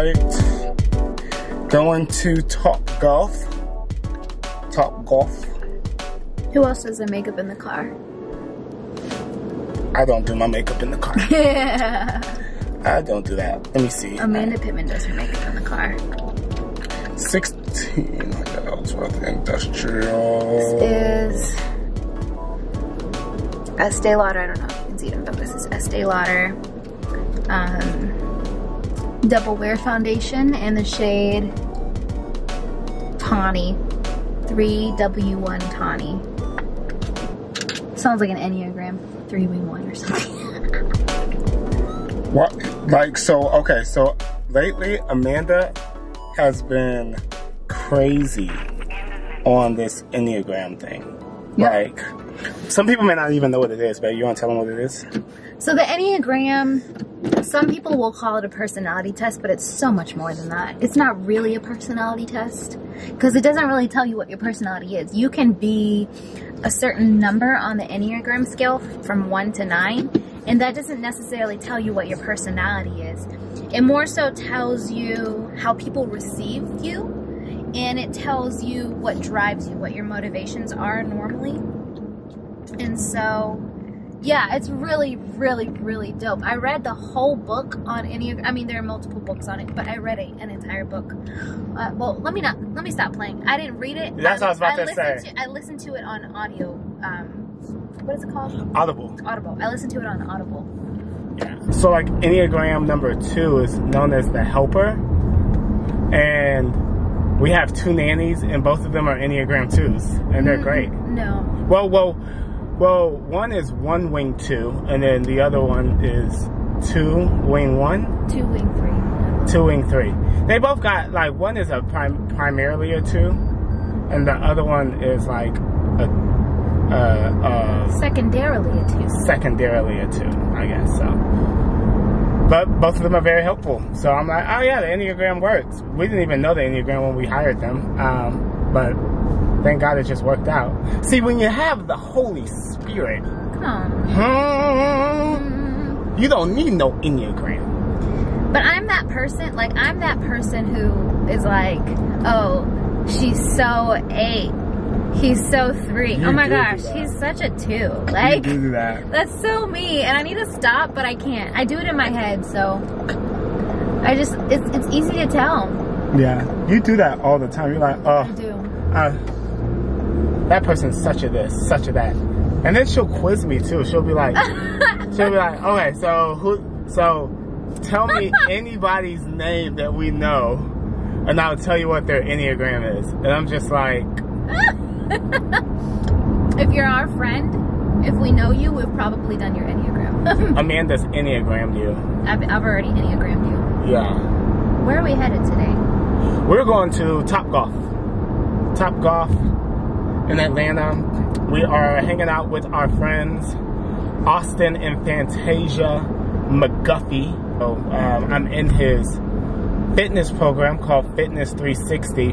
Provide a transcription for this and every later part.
Alright. Going to TopGolf. TopGolf. Who else does their makeup in the car? I don't do my makeup in the car. Yeah. I don't do that. Let me see. Amanda Pittman does her makeup in the car. 16 worth industrial. This is Estee Lauder. I don't know if you can see it in focus. This is Estee Lauder Double Wear Foundation in the shade Tawny. 3W1 Tawny. Sounds like an Enneagram 3W1 or something. What? Like, so, okay, so lately Amanda has been crazy on this Enneagram thing. Yep. Like, some people may not even know what it is, but you want to tell them what it is? So the Enneagram, some people will call it a personality test, but it's so much more than that. It's not really a personality test because it doesn't really tell you what your personality is. You can be a certain number on the Enneagram scale from 1 to 9, and that doesn't necessarily tell you what your personality is. It more so tells you how people receive you, and it tells you what drives you, what your motivations are normally. And so, yeah, it's really, really, really dope. I read the whole book on Enneagram. I mean, there are multiple books on it, but I read an entire book. Well, let me stop playing. I didn't read it. That's what I was about to say. I listened to it on audio. What is it called? Audible. Audible. I listened to it on Audible. Yeah. So like Enneagram number 2 is known as the helper. And we have 2 nannies and both of them are Enneagram 2s. And they're great. No. Well, one is 1 wing 2 and then the other one is 2 wing 1. 2 wing 3. 2 wing 3. They both got, like, one is a primarily a 2 and the other one is like secondarily a 2. Secondarily a 2, I guess so. But both of them are very helpful. So I'm like, oh yeah, the Enneagram works. We didn't even know the Enneagram when we hired them. But thank God it just worked out. See, when you have the Holy Spirit, you don't need no Enneagram. But I'm that person, like, I'm that person who is like, oh, she's so 8. He's so 3. Oh my gosh, he's such a 2. Like, you do that. That's so me, and I need to stop, but I can't. I do it in my head, so I just, it's easy to tell. Yeah, you do that all the time. You're like, oh, I do. That person's such a this, such a that. And then she'll quiz me too. She'll be like, okay, so tell me anybody's name that we know, and I'll tell you what their Enneagram is. And I'm just like, if you're our friend, if we know you, we've probably done your Enneagram. Amanda's Enneagrammed you. I've already Enneagrammed you. Yeah. Where are we headed today? We're going to TopGolf. TopGolf in Atlanta. We are hanging out with our friends Austin and Fantasia McGuffey. So, I'm in his fitness program called Fitness 360,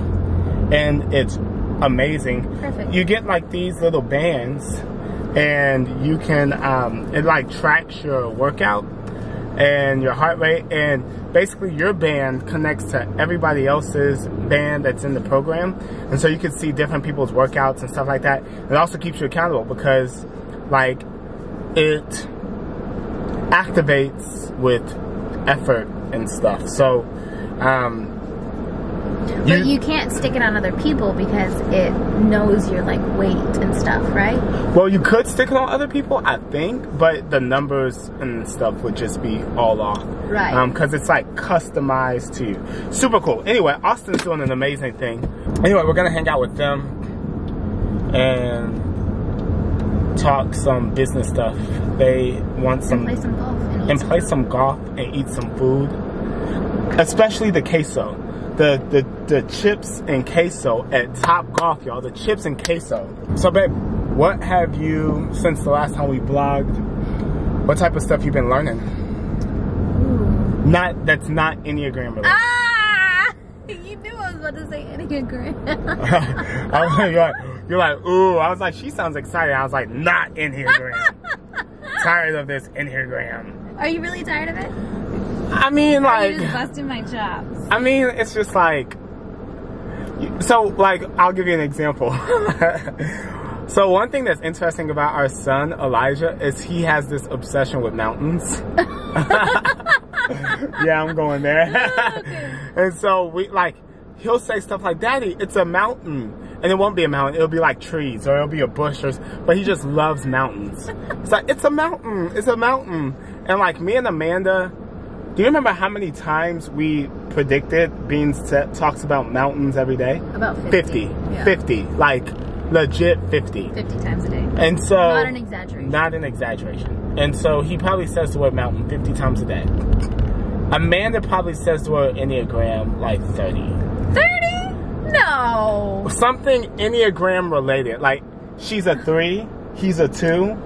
and it's amazing. Perfect. You get like these little bands, and you can it like tracks your workout and your heart rate, and basically your band connects to everybody else's band that's in the program, and so you can see different people's workouts and stuff like that. It also keeps you accountable because like it activates with effort and stuff. So but you can't stick it on other people because it knows your like weight and stuff, right? Well, you could stick it on other people, I think, but the numbers and stuff would just be all off. Right. Because it's like customized to you. Super cool. Anyway, Austin's doing an amazing thing. Anyway, we're gonna hang out with them and talk some business stuff. They want some and play some golf some golf and eat some food, especially the queso. The chips and queso at TopGolf, y'all. The chips and queso. So, babe, what have you, since the last time we vlogged, what type of stuff you've been learning? Ooh. That's not Enneagram related. Ah! You knew I was about to say Enneagram. You're like, ooh. I was like, she sounds excited. I was like, not Enneagram. tired of this Enneagram. Are you really tired of it? I mean, like... You're just busting my chops. I mean, it's just like... So, like, I'll give you an example. So, one thing that's interesting about our son, Elijah, is he has this obsession with mountains. Yeah, I'm going there. Oh, okay. And so, he'll say stuff like, Daddy, it's a mountain. And it won't be a mountain. It'll be like trees or it'll be a bush. But he just loves mountains. It's like, it's a mountain. It's a mountain. And like me and Amanda, do you remember how many times we predicted Beans talks about mountains every day? About 50. Yeah. 50. Like, legit 50. 50 times a day. And so... Not an exaggeration. Not an exaggeration. And so he probably says the word mountain 50 times a day. Amanda probably says the word Enneagram like 30. 30? No. Something Enneagram related. Like, she's a 3, he's a 2.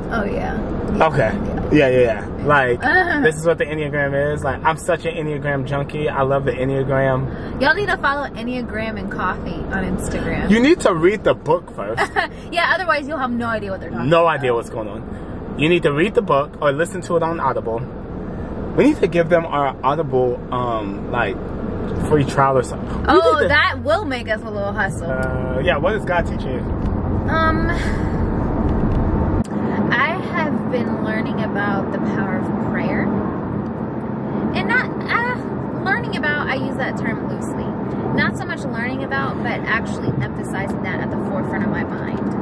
Oh, yeah. Okay. Yeah. Like, this is what the Enneagram is. Like, I'm such an Enneagram junkie. I love the Enneagram. Y'all need to follow Enneagram and Coffee on Instagram. You need to read the book first. Yeah, otherwise you'll have no idea what they're talking about. No idea what's going on. You need to read the book or listen to it on Audible. We need to give them our Audible, like, free trial or something. Oh, that will make us a little hustle. Yeah, what does God teach you? I have been learning about the power of prayer. And not, learning about, I use that term loosely. Not so much learning about, but actually emphasizing that at the forefront of my mind.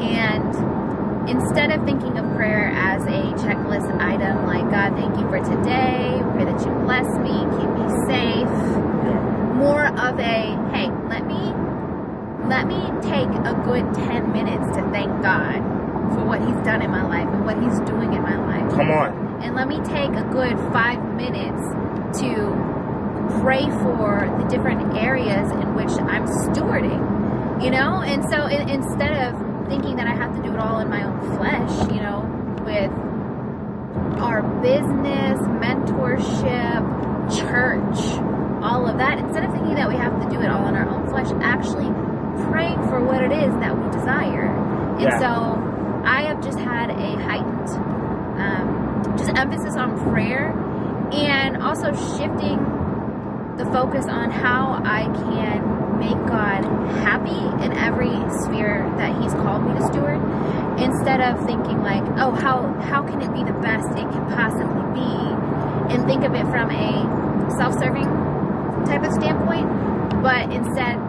And instead of thinking of prayer as a checklist item, like, God, thank you for today, pray that you bless me, keep me safe, more of a, hey, let me take a good 10 minutes to thank God for what he's done in my life and what he's doing in my life. Come on. And let me take a good 5 minutes to pray for the different areas in which I'm stewarding, you know? And so instead of thinking that I have to do it all in my own flesh, you know, with our business, mentorship, church, all of that, instead of thinking that we have to do it all in our own flesh, actually praying for what it is that we desire. And so I have just had a heightened just emphasis on prayer, and also shifting the focus on how I can make God happy in every sphere that he's called me to steward, instead of thinking like, oh, how can it be the best it can possibly be, and think of it from a self-serving type of standpoint, but instead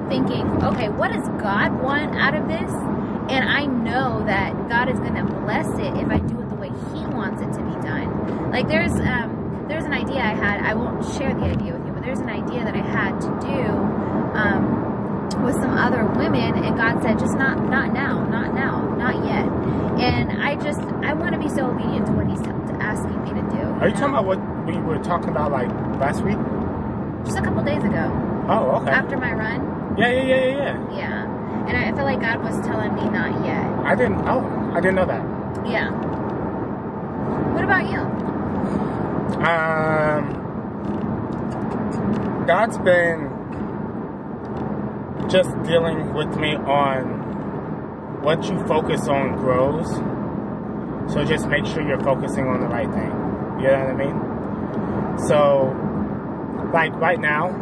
thinking, okay, what does God want out of this? And I know that God is going to bless it if I do it the way he wants it to be done. Like, there's an idea I had, I won't share the idea with you, but there's an idea that I had to do with some other women, and God said, just not now, not yet. And I want to be so obedient to what he's asking me to do. Are you talking about what we were talking about, like, last week? Just a couple days ago. Oh, okay. After my run. Yeah. Yeah. And I feel like God was telling me not yet. I didn't know that. Yeah. What about you? God's been just dealing with me on what you focus on grows. So just make sure you're focusing on the right thing. You know what I mean? So, like right now,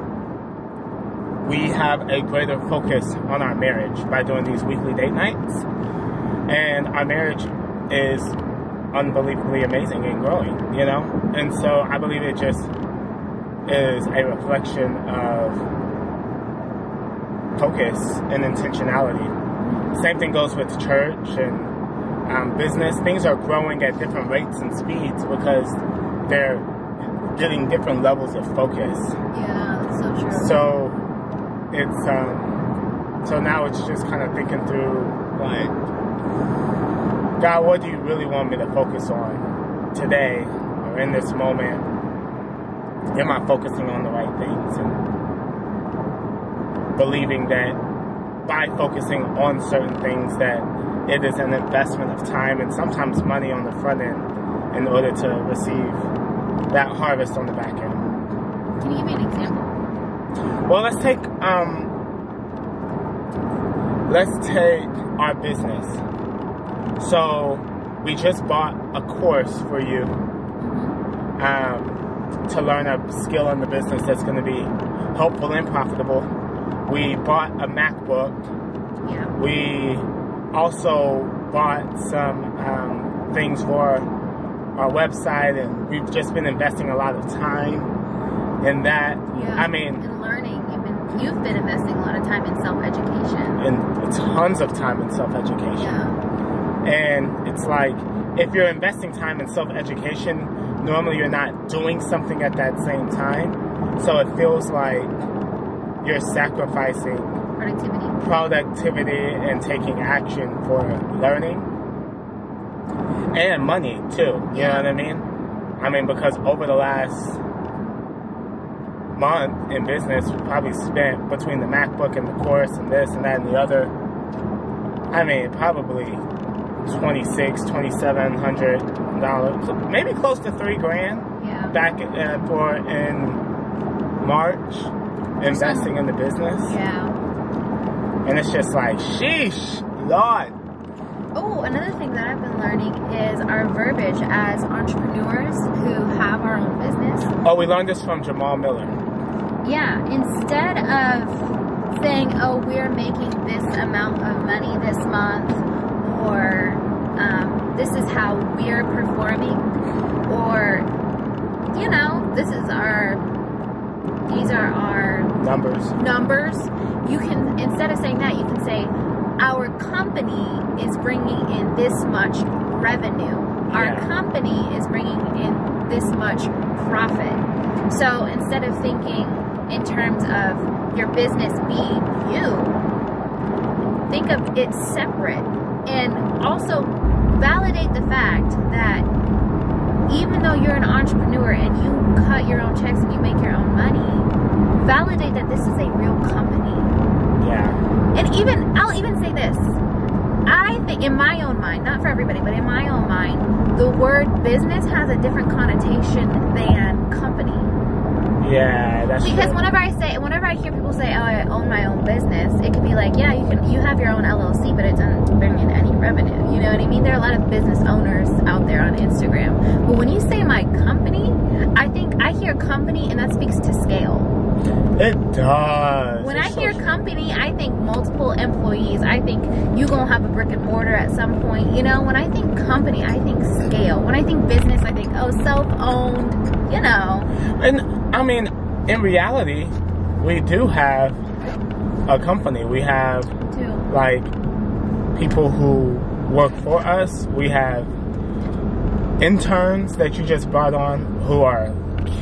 we have a greater focus on our marriage by doing these weekly date nights. And our marriage is unbelievably amazing and growing, you know? And so I believe it just is a reflection of focus and intentionality. Same thing goes with church and business. Things are growing at different rates and speeds because they're getting different levels of focus. Yeah, that's so true. So it's so now it's just kind of thinking through, like, God, what do you really want me to focus on today or in this moment? Am I focusing on the right things? And believing that by focusing on certain things that it is an investment of time and sometimes money on the front end in order to receive that harvest on the back end. Can you give me an example? Well, let's take our business. So we just bought a course for you to learn a skill in the business that's going to be helpful and profitable. We bought a MacBook. Yeah. We also bought some things for our website, and we've just been investing a lot of time in that. Yeah. I mean, and learning. You've been investing a lot of time in self-education. And tons of time in self-education. Yeah. And it's like, if you're investing time in self-education, normally you're not doing something at that same time. So it feels like you're sacrificing productivity and taking action for learning. And money, too. You know what I mean? I mean, because over the last month in business, we probably spent between the MacBook and the course and this and that and the other, I mean, probably $2,700, maybe close to $3,000 back in March, investing in the business. Yeah. And it's just like, sheesh, Lord. Oh, another thing that I've been learning is our verbiage as entrepreneurs who have our own business. Oh, we learned this from Jamal Miller. Yeah, instead of saying, oh, we're making this amount of money this month, or this is how we're performing, or, you know, these are our numbers. You can, instead of saying that, you can say, our company is bringing in this much revenue. Our company is bringing in this much profit. So instead of thinking in terms of your business being you, think of it separate, and also validate the fact that even though you're an entrepreneur and you cut your own checks and you make your own money, validate that this is a real company. Yeah. And I'll even say this. I think in my own mind, not for everybody, but in my own mind, the word business has a different connotation than company. Yeah, that's because true. whenever I hear people say, "Oh, I own my own business," it could be like, "Yeah, you have your own LLC, but it doesn't bring in any revenue." You know what I mean? There are a lot of business owners out there on Instagram, but when you say my company, I hear company, and that speaks to scale. It does. When I hear company, I think multiple employees. I think you gonna have a brick and mortar at some point. You know, when I think company, I think scale. When I think business, I think, oh, self-owned. You know. And I mean, in reality, we do have a company. We have like people who work for us. We have interns that you just brought on who are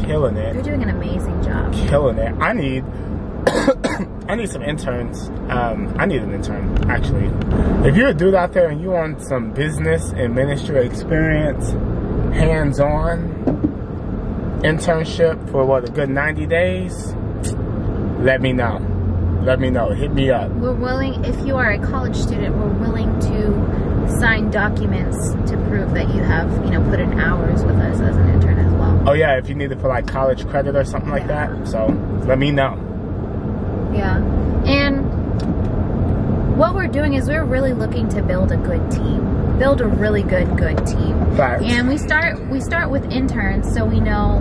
killing it. You're doing an amazing job. Killing it. I need some interns. I need an intern, actually. If you're a dude out there and you want some business and ministry experience, hands-on internship for a good 90 days, let me know. Let me know. Hit me up. We're willing, if you are a college student, we're willing to sign documents to prove that you have, put in hours with us as an intern as well. Oh yeah, if you need it for like college credit or something like that. So let me know. Yeah. And what we're doing is we're really looking to build a good team. Build a really good team. Facts. And we start with interns, so we know,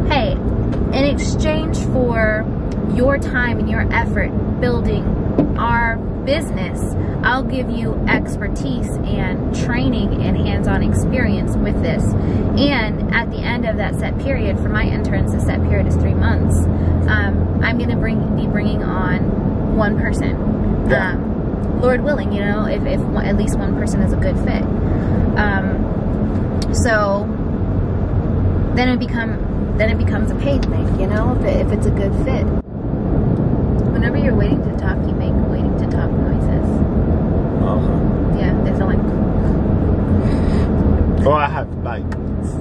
hey, in exchange for your time and your effort building our business, I'll give you expertise and training and hands-on experience with this. And at the end of that set period, for my interns, the set period is 3 months. I'm going to be bringing on one person. Yeah. Lord willing, if at least one person is a good fit. So then it becomes a paid thing, if it's a good fit. Whenever you're waiting to talk, you make waiting to talk noises. Yeah, they sound like. Well, I have like.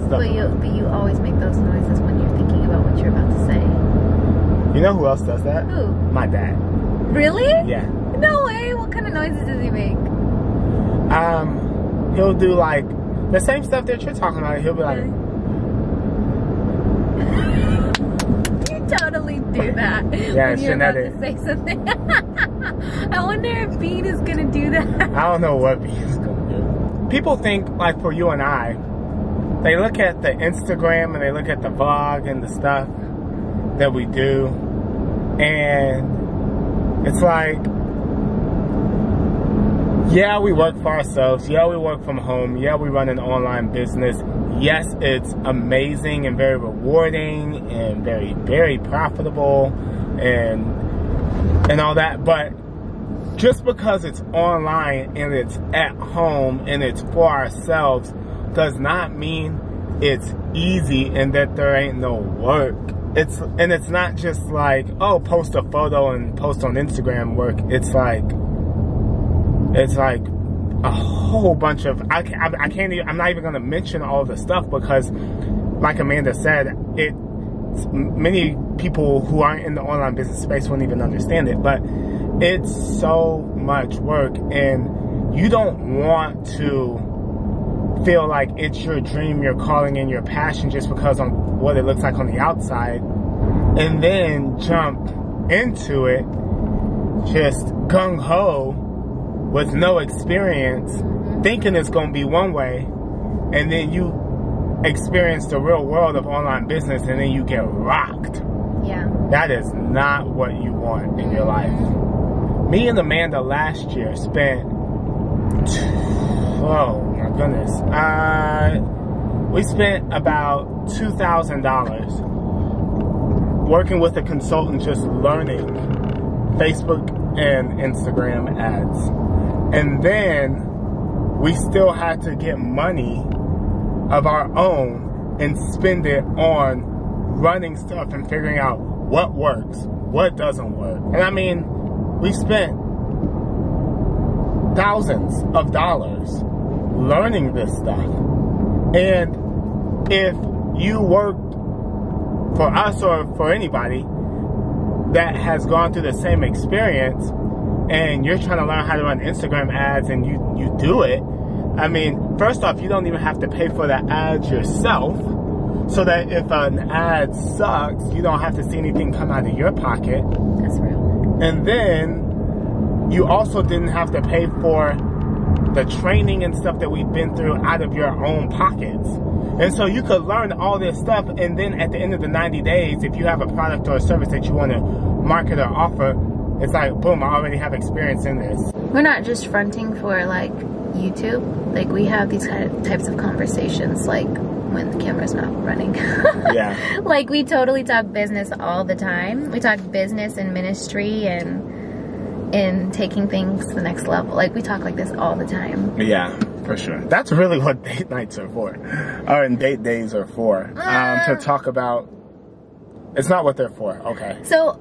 But you always make those noises when you're thinking about what you're about to say. You know who else does that? Who? My dad. Really? Yeah. No way. What kind of noises does he make? He'll do like the same stuff that you're talking about. He'll be like. Totally do that. Yeah, when you're about genetic. to say something. I wonder if Bean is gonna do that. I don't know what Bean is gonna do. people think, like for you and I, they look at the Instagram and they look at the vlog and the stuff that we do, and it's like, yeah, we work for ourselves. Yeah, we work from home. Yeah, we run an online business. Yes, it's amazing and very rewarding and very, very profitable and all that. But just because it's online and it's at home and it's for ourselves does not mean it's easy and that there ain't no work. It's not just like, oh, post a photo and post on Instagram work. It's like a whole bunch of, I can't even, I'm not even going to mention all the stuff because, like Amanda said, many people who aren't in the online business space won't even understand it, but it's so much work, and you don't want to feel like it's your dream, your calling, and your passion just because on what it looks like on the outside, and then jump into it just gung-ho with no experience, thinking it's going to be one way, and then you experience the real world of online business and then you get rocked. Yeah. That is not what you want in your life. Me and Amanda last year spent, oh my goodness, we spent about $2,000 working with a consultant just learning Facebook and Instagram ads. And then we still had to get money of our own and spend it on running stuff and figuring out what works, what doesn't work. And I mean, we spent thousands of dollars learning this stuff. And if you worked for us or for anybody that has gone through the same experience, and you're trying to learn how to run Instagram ads and you do it, I mean, first off, you don't even have to pay for the ads yourself, so that if an ad sucks, you don't have to see anything come out of your pocket. That's real. And then you also didn't have to pay for the training and stuff that we've been through out of your own pockets. And so you could learn all this stuff, and then at the end of the 90 days, if you have a product or a service that you want to market or offer, it's like, boom, I already have experience in this. We're not just fronting for, like, YouTube. Like, we have these kind of types of conversations, like, when the camera's not running. Yeah. Like, we totally talk business all the time. We talk business and ministry and taking things to the next level. Like, we talk like this all the time. Yeah, for sure. That's really what date nights are for. Or and date days are for. To talk about... It's not what they're for. Okay. So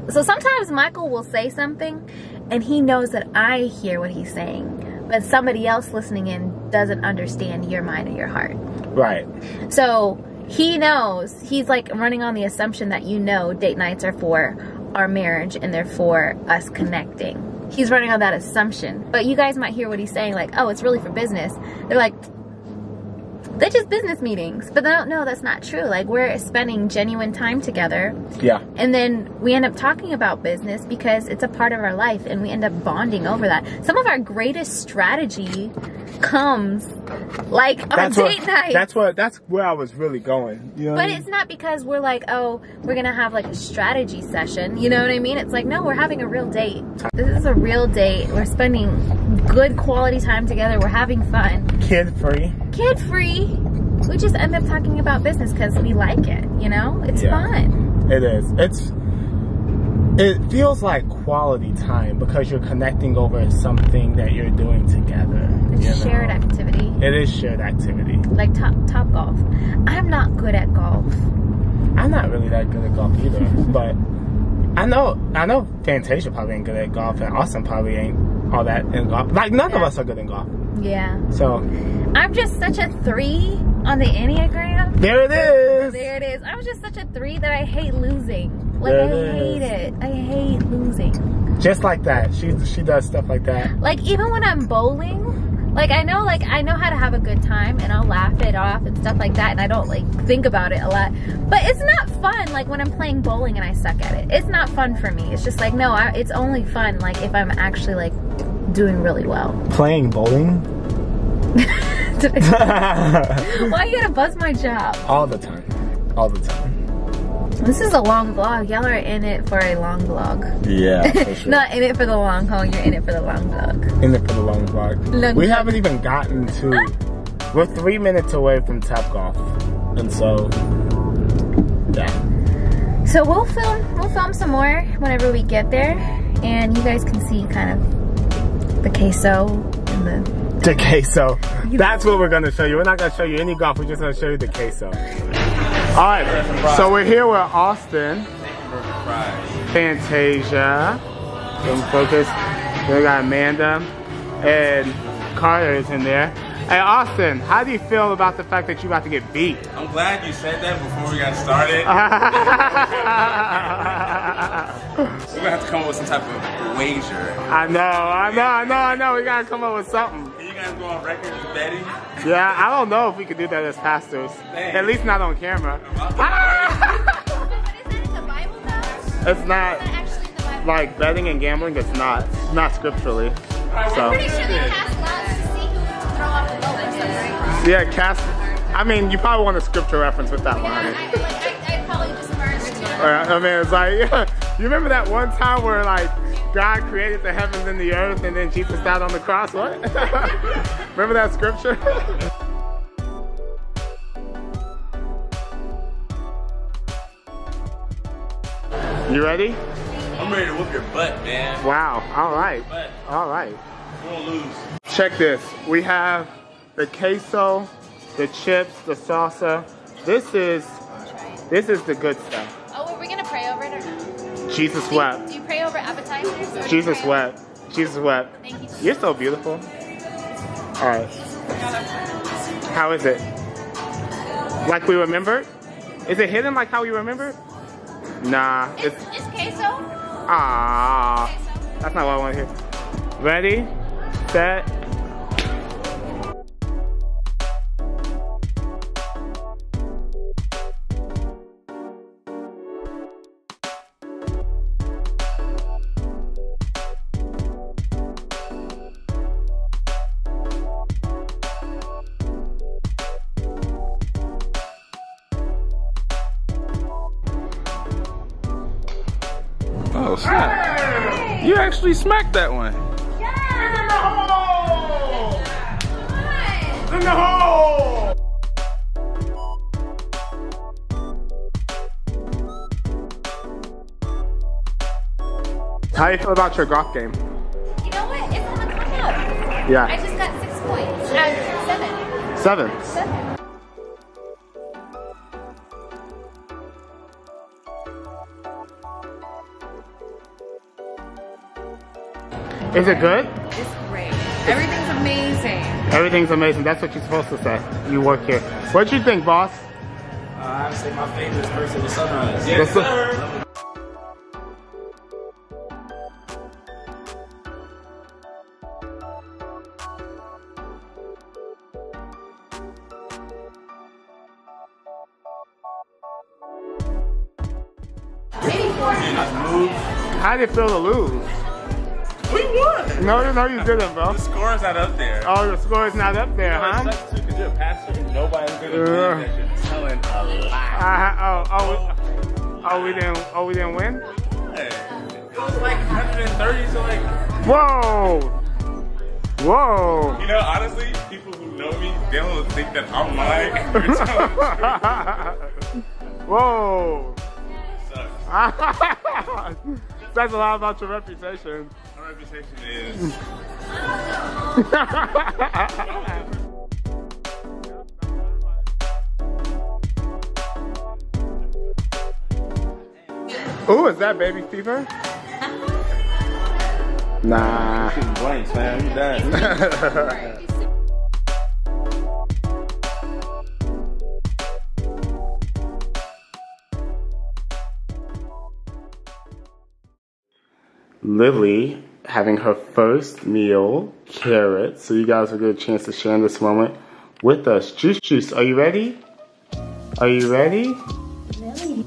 sometimes Michael will say something and he knows that I hear what he's saying, but somebody else listening in doesn't understand your mind or your heart. Right. So he knows, he's like running on the assumption that you know date nights are for our marriage and they're for us connecting. He's running on that assumption. But you guys might hear what he's saying, like, oh, it's really for business. They're like, they're just business meetings. But they don't know that's not true. Like, we're spending genuine time together. Yeah. And then we end up talking about business because it's a part of our life and we end up bonding over that. Some of our greatest strategy comes like on date night. That's where I was really going. You know what I mean? It's not because we're like, oh, we're gonna have like a strategy session. You know what I mean? It's like, no, we're having a real date. This is a real date. We're spending good quality time together. We're having fun. Kid-free. Kid-free. We just end up talking about business because we like it, you know? It's fun. It is. It feels like quality time because you're connecting over something that you're doing together. It's shared activity. It is shared activity. Like TopGolf. I'm not good at golf. I'm not really that good at golf either, but I know Fantasia probably ain't good at golf, and Austin probably ain't all that in golf. Like, none of us are good in golf. Yeah. So I'm just such a 3 on the Enneagram. There it is. There it is. I'm just such a 3 that I hate losing. Like, I hate it. I hate losing. Just like that. She does stuff like that. Like, even when I'm bowling, like I know how to have a good time and I'll laugh it off and stuff like that, and I don't like think about it a lot. But it's not fun like when I'm playing bowling and I suck at it. It's not fun for me. It's just like, no, it's only fun like if I'm actually like doing really well. Playing bowling? Why you gotta buzz my job? All the time. All the time. This is a long vlog. Y'all are in it for a long vlog. Yeah, for sure. Not in it for the long haul, you're in it for the long vlog. In it for the long vlog. We haven't even gotten to... We're 3 minutes away from TopGolf. And so... Yeah. So we'll film some more whenever we get there. And you guys can see kind of the queso and the queso. That's what we're gonna show you. We're not gonna show you any golf, we're just gonna show you the queso. Alright, so we're here with Austin, Fantasia, Focus. We got Amanda, and Carter is in there. Hey Austin, how do you feel about the fact that you about to get beat? I'm glad you said that before we got started. We're gonna have to come up with some type of wager. I know. We gotta come up with something. Can you guys go on record as betting? Yeah, I don't know if we could do that as pastors. Dang. At least not on camera. But is that in the Bible though? It's not like betting and gambling. It's not scripturally. So. I'm pretty sure they cast lots to see who would throw off the boat and stuff, right? Yeah, cast. I mean, you probably want a scripture reference with that one. I probably just merged it. I mean, it's like, yeah. You remember that one time where like God created the heavens and the earth, and then Jesus died on the cross? What? Remember that scripture? You ready? I'm ready to whoop your butt, man. Wow. All right. All right. We're gonna lose. Check this. We have the queso, the chips, the salsa. This is the good stuff. Oh, are we gonna pray over it or no? Jesus wept. Do you pray over appetizers? Or Jesus wept. Jesus wept. Thank you. You're so beautiful. All right. How is it? Like we remembered? Is it hidden like how we remembered? Nah. It's queso. Ah. That's not what I want to hear. Ready? Set. Oh snap! You actually smacked that one. In the hole! How do you feel about your golf game? You know what? It's on the come up. Yeah. I just got 6 points. 7. 7. Is it good? It's great. Everything's amazing. Everything's amazing. That's what you're supposed to say. You work here. What you think, boss? I'd say my favorite person is Sunrise. Yes, sir. How did it feel to lose? We won! No, you didn't, bro. The score's not up there. Oh, the score is not up there, huh? It sucks too because you're a pastor and nobody's gonna believe that you're telling a lie. We didn't win? It was like 130, so like... Whoa! Whoa! You know, honestly, people who know me, they don't think that I'm lying. You're telling the truth. Whoa! Sucks. Says a lot about your reputation. My reputation is... Ooh, is that baby fever? Nah. Shooting blanks, man. You done. Lily having her first meal, carrots. So you guys will get a chance to share in this moment with us. Juice, are you ready? Are you ready? Really?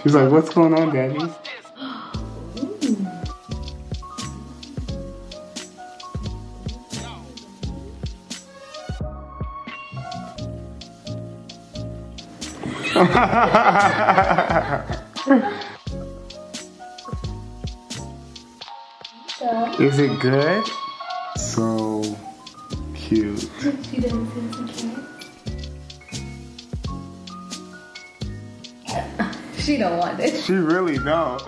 He's like, what's going on, Daddy? Is it good? So cute. She doesn't seem She don't want it. She really don't.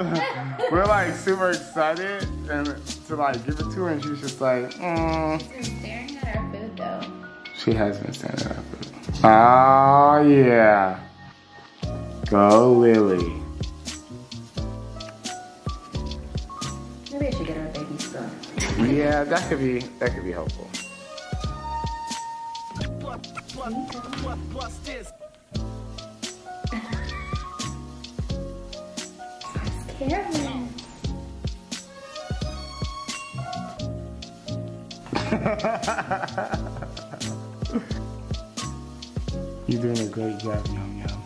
We're like super excited and to like give it to her, and she's just like, She's been staring at our food though. She has been staring at our food. Oh yeah. Go Lily. Maybe I should get her a baby spoon. Yeah, that could be helpful. Carolyn. You're doing a great job, Yum Yum.